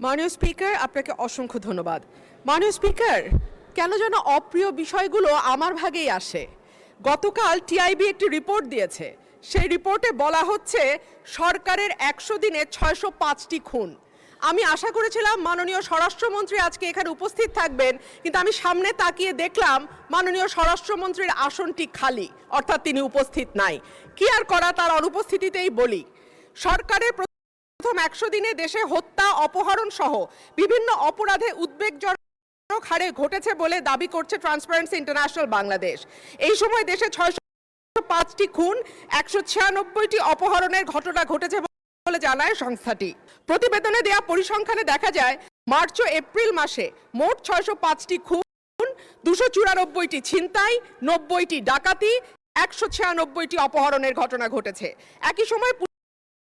মাননীয় স্পিকার, আপনাকে অসংখ্য ধন্যবাদ। মাননীয় স্পিকার, কেন যেন অপ্রিয় বিষয়গুলো আমার ভাগেই আসে। গতকাল টিআইবি একটি রিপোর্ট দিয়েছে, সেই রিপোর্টে বলা হচ্ছে সরকারের 100 দিনে 605টি খুন। আমি আশা করেছিলাম মাননীয় স্বরাষ্ট্রমন্ত্রী আজকে এখানে উপস্থিত থাকবেন, কিন্তু আমি সামনে তাকিয়ে দেখলাম মাননীয় স্বরাষ্ট্রমন্ত্রীর আসনটি খালি, অর্থাৎ তিনি উপস্থিত নাই। কি আর করা, তার অনুপস্থিতিতেই বলি। সরকারের প্রথম 100 দিনে দেশে হত্যা, অপহরণ সহ বিভিন্ন অপরাধে উদ্বেগজনক হারে ঘটেছে বলে দাবি করছে ট্রান্সপারেন্সি ইন্টারন্যাশনাল বাংলাদেশ। এই সময় দেশে 605টি খুন, 196টি অপহরণের ঘটনা ঘটেছে বলে জানায় সংস্থাটি। প্রতিবেদনে দেয়া পরিসংখ্যানে দেখা যায় মার্চ ও এপ্রিল মাসে মোট 605টি খুন, 294টি ছিনতাই, 90টি ডাকাতি, 196টি অপহরণের ঘটনা ঘটেছে। একই সময়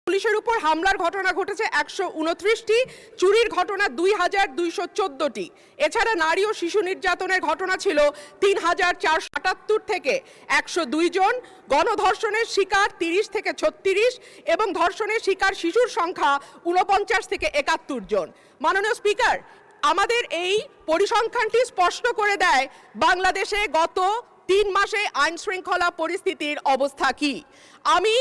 পুলিশের উপর হামলার ঘটনা ঘটেছে 129টি, চুরির ঘটনা 2214টি। এছাড়া নারী ও শিশু নির্যাতনের ঘটনা ছিল 3478 থেকে 102 জন, গণধর্ষণের শিকার 30 থেকে 36 এবং ধর্ষণের শিকার শিশুর সংখ্যা 49 থেকে 71 জন। মাননীয় স্পিকার, আমাদের এই পরিসংখ্যানটি স্পষ্ট করে দেয় বাংলাদেশে গত 3 মাসে আইন শৃঙ্খলা পরিস্থিতির অবস্থা কি। আমি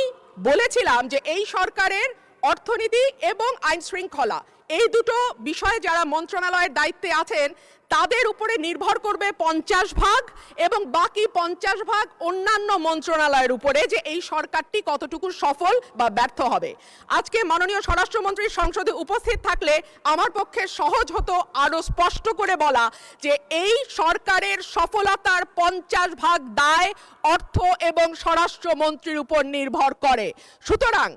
বলেছিলাম যে এই সরকারের অর্থনীতি এবং আইন শৃঙ্খলা এই দুটো বিষয়ে যারা মন্ত্রণালয়ের দায়িত্বে আছেন তাদের উপরে নির্ভর করবে 50 ভাগ এবং বাকি 50 ভাগ অন্যান্য মন্ত্রণালয়ের উপরে, যে এই সরকারটি কতটুকু সফল বা ব্যর্থ হবে। আজকে মাননীয় স্বরাষ্ট্রমন্ত্রী সংসদে উপস্থিত থাকলে আমার পক্ষে সহজ হতো আরো স্পষ্ট করে বলা যে এই সরকারের সফলতার 50 ভাগ দায় অর্থ এবং স্বরাষ্ট্রমন্ত্রীর উপর নির্ভর করে। সুতরাং